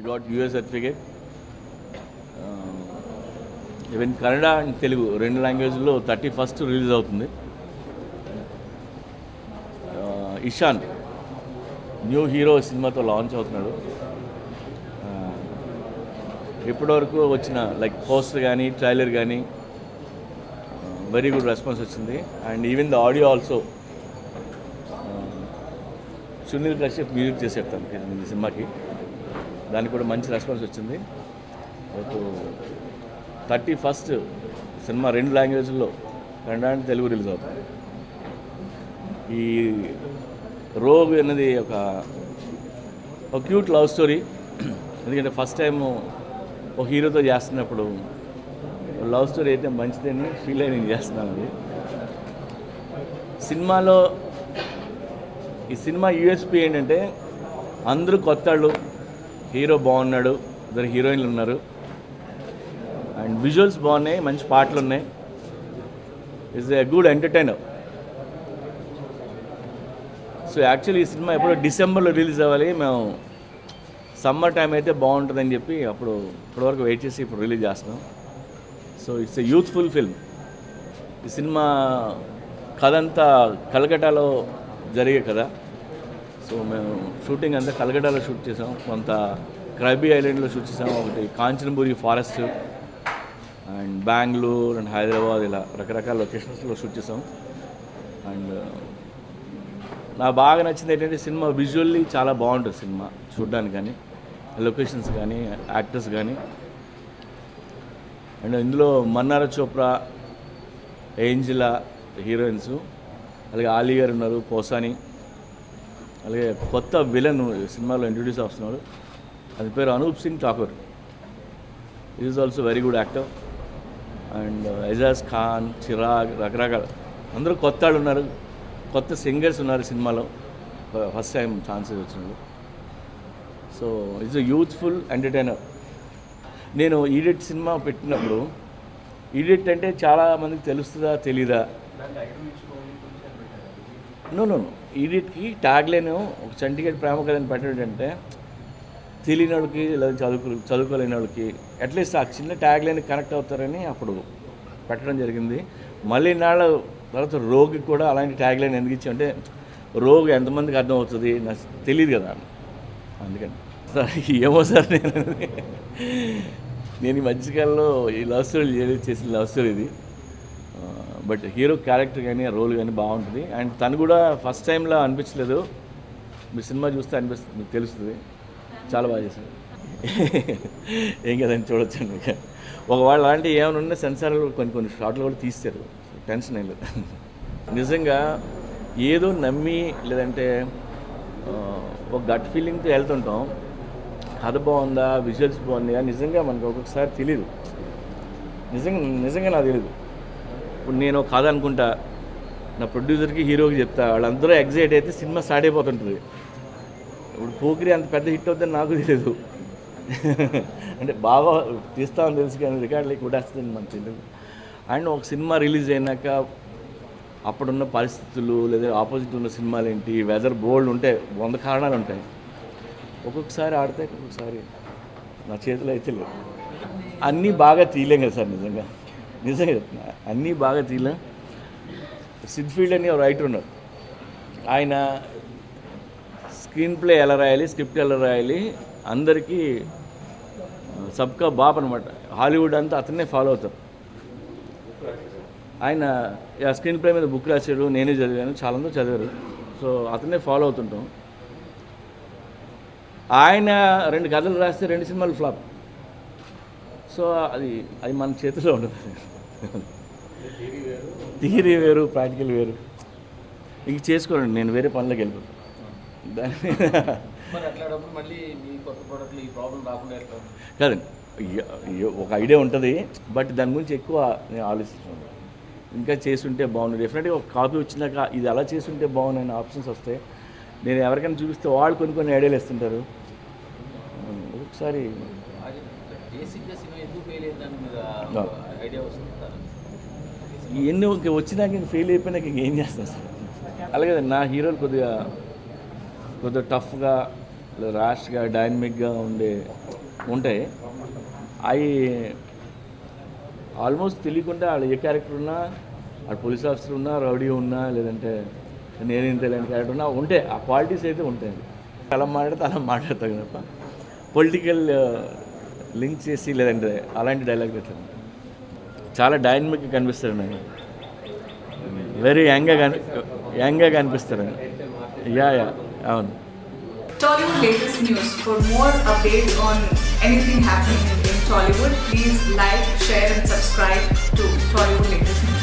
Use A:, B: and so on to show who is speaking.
A: got US certificate. Even Kannada and Telugu రెండు లాంగ్వేజ్లో 31st release అవుతుంది. ఇషాన్ న్యూ హీరో సినిమాతో లాంచ్ అవుతున్నాడు. ఇప్పటివరకు వచ్చిన లైక్ పోస్టర్ కానీ ట్రైలర్ కానీ వెరీ గుడ్ రెస్పాన్స్ వచ్చింది. And even the audio also Sunil Kashyap music చేశాడు తనకి ఈ సినిమాకి, దానికి కూడా మంచి రెస్పాన్స్ వచ్చింది. 31st సినిమా రెండు లాంగ్వేజ్లో కన్నడ అండ్ తెలుగు రిలీజ్ అవుతుంది. ఈ రోగ్ అనేది ఒక క్యూట్ లవ్ స్టోరీ. ఎందుకంటే ఫస్ట్ టైం ఒక హీరోతో చేస్తున్నప్పుడు లవ్ స్టోరీ అయితే మంచిదని ఫీల్ అయి నేను చేస్తున్నాను. అది సినిమాలో ఈ సినిమా యూఎస్పీ ఏంటంటే అందరూ కొత్త వాళ్ళు, హీరో బాగున్నాడు, ఇద్దరు హీరోయిన్లు ఉన్నారు, అండ్ విజువల్స్ బాగున్నాయి, మంచి పాటలు ఉన్నాయి. It's a good entertainer. So actually ఈ సినిమా ఎప్పుడో డిసెంబర్లో రిలీజ్ అవ్వాలి, మేము సమ్మర్ టైం అయితే బాగుంటుందని చెప్పి ఇప్పటివరకు వెయిట్ చేసి ఇప్పుడు రిలీజ్ చేస్తున్నాం. So it's a youthful film. ఈ సినిమా కథ అంతా కలకటాలో జరిగే కదా. సో మేము షూటింగ్ అంతా కలకటాలో షూట్ చేసాం, కొంత క్రైబీ ఐలాండ్లో షూట్ చేసాం, ఒకటి Kanchanaburi forest and Bengaluru and Hyderabad, ఇలా రకరకాల లొకేషన్స్లో షూట్ చేసాం. అండ్ నాకు బాగా నచ్చింది ఏంటంటే సినిమా విజువల్లీ చాలా బాగుంటుంది. సినిమా చూడడానికి కానీ, లొకేషన్స్ కానీ, యాక్టర్స్ కానీ. అండ్ ఇందులో మన్నారా చోప్రా, ఏంజిలా హీరోయిన్స్, అలాగే ఆలీ గారు ఉన్నారు, పోసాని, అలాగే కొత్త విలన్ సినిమాలో ఇంట్రడ్యూస్ అవుతున్నారు, అది పేరు Anup Singh Thakur. Is also very good actor. And Ejaz Khan, Chirag, రకరకాల అందరూ కొత్త వాళ్ళు ఉన్నారు, కొత్త సింగర్స్ ఉన్నారు సినిమాలో, ఫస్ట్ టైం ఛాన్సెస్ వచ్చినారు. So it's a youthful entertainer. నేను ఈడిట్ సినిమా పెట్టినప్పుడు, ఈడిట్ అంటే చాలామందికి తెలుస్తుందా తెలీదా? నో ఈడిట్కి ట్యాగ్ లైన్ ఒక చంటిగడ్ ప్రేమ కథని పెట్టడం అంటే తెలియని వాళ్ళకి లేదా చదువుకోలేని వాళ్ళకి అట్లీస్ట్ ఆ చిన్న ట్యాగ్ లైన్ కనెక్ట్ అవుతారని అప్పుడు పెట్టడం జరిగింది. మళ్ళీ నాళ్ళ తర్వాత రోగ్కి కూడా అలాంటి ట్యాగ్ లైన్ ఎందుకు ఇచ్చి అంటే రోగ్ ఎంతమందికి అర్థం అవుతుంది నాకు తెలియదు కదా, అందుకని. సార్ ఏమో సార్, నేను ఈ మధ్యకాలంలో ఈ లవ్ స్టోరీ చేసిన లవ్ స్టోరీ ఇది. బట్ హీరో క్యారెక్టర్ కానీ ఆ రోల్ కానీ బాగుంటుంది. అండ్ తను కూడా ఫస్ట్ టైంలో అనిపించలేదు, మీ సినిమా చూస్తే అనిపిస్తుంది, మీకు తెలుస్తుంది. చాలా బాగా చేశారు. ఏం కదండి, చూడొచ్చండి. ఒకవేళ అలాంటి ఏమైనా ఉన్నా సెన్సార్లు కొన్ని షార్ట్లు కూడా తీస్తారు, టెన్షన్ ఏం లేదు. నిజంగా ఏదో నమ్మి లేదంటే ఒక గట్ ఫీలింగ్తో వెళ్తుంటాం, కథ బాగుందా, విజువల్స్ బాగుందా, నిజంగా మనకు ఒక్కొక్కసారి తెలియదు. నిజంగా నాకు తెలియదు. ఇప్పుడు నేను కథ అనుకుంటా, నా ప్రొడ్యూసర్కి హీరోకి చెప్తా, వాళ్ళందరూ ఎగ్జైట్ అయితే సినిమా స్టార్ట్ అయిపోతుంటుంది. ఇప్పుడు పోకిరి అంత పెద్ద హిట్ అవుతుందని నాకు తెలియదు. అంటే బాగా తీస్తామని తెలుసు కానీ రికార్డులకి కూడా వస్తుంది మనకు తెలియదు. అండ్ ఒక సినిమా రిలీజ్ అయినాక అప్పుడున్న పరిస్థితులు లేదా ఆపోజిట్ ఉన్న సినిమాలు ఏంటి, వెదర్ బోల్డ్ ఉంటాయి, 100 కారణాలు ఉంటాయి. ఒక్కొక్కసారి ఆడితే ఒక్కొక్కసారి నా చేతిలో అయితే లేదు. అన్నీ బాగా తీయలేం కదా సార్, నిజంగా చెప్తున్నా, అన్నీ బాగా తీయలేం. సిద్ఫీల్డ్ అని ఒక రైటర్ ఉన్నారు, ఆయన స్క్రీన్ ప్లే ఎలా రాయాలి, స్క్రిప్ట్ ఎలా రాయాలి, అందరికీ సబ్కా బాప్ అనమాట. హాలీవుడ్ అంతా అతన్నే ఫాలో అవుతారు. ఆయన స్క్రీన్ ప్లే మీద బుక్ రాశాడు, నేనే చదివాను, చాలామంది చదివారు. సో అతన్నే ఫాలో అవుతుంటాం. ఆయన 2 కథలు రాస్తే 2 సినిమాలు ఫ్లాప్. సో అది మన చేతిలో ఉండదు. థియరీ వేరు, ప్రాక్టికల్ వేరు. ఇంక చేసుకోండి, నేను వేరే పనులకు వెళ్ళిపోతాను. కాదండి, ఒక ఐడియా ఉంటుంది, బట్ దాని గురించి ఎక్కువ నేను ఆలోచిస్తున్నాను. ఇంకా చేస్తుంటే బాగుంది, డెఫినెట్గా ఒక కాపీ వచ్చినాక ఇది అలా చేస్తుంటే బాగున్నాయి ఆప్షన్స్ వస్తాయి. నేను ఎవరికైనా చూపిస్తే వాళ్ళు కొన్ని ఐడియాలు ఇస్తుంటారు. ఒకసారి ఎన్ని వచ్చినాక ఇంక ఫెయిల్ అయిపోయినాక ఇంకేం చేస్తాను సార్. అలాగే నా హీరోలు కొద్దిగా టఫ్గా, ర్యాష్గా, డైనమిక్గా ఉండే ఉంటాయి. అవి ఆల్మోస్ట్ తెలియకుండా ఆడ ఏ క్యారెక్టర్ ఉన్నా, ఆడ పోలీస్ ఆఫీసర్ ఉన్నా, రౌడీ ఉన్నా, లేదంటే నేనేం తెలియని క్యారెక్టర్ ఉన్నా ఉంటాయి. ఆ క్వాలిటీస్ అయితే ఉంటాయి. అలా మాట్లాడితే అలా మాట్లాడతాను తప్ప పొలిటికల్ లింక్ చేసి లేదంటే అలాంటి డైలాగ్ అయితే చాలా డైనమిక్గా కనిపిస్తాడు నాకు. వెరీ యంగ్గా కనిపిస్తాడు. యా అవును.
B: Tollywood latest news. For more updates on anything happening in Tollywood, please like, share and subscribe to Tollywood latest news.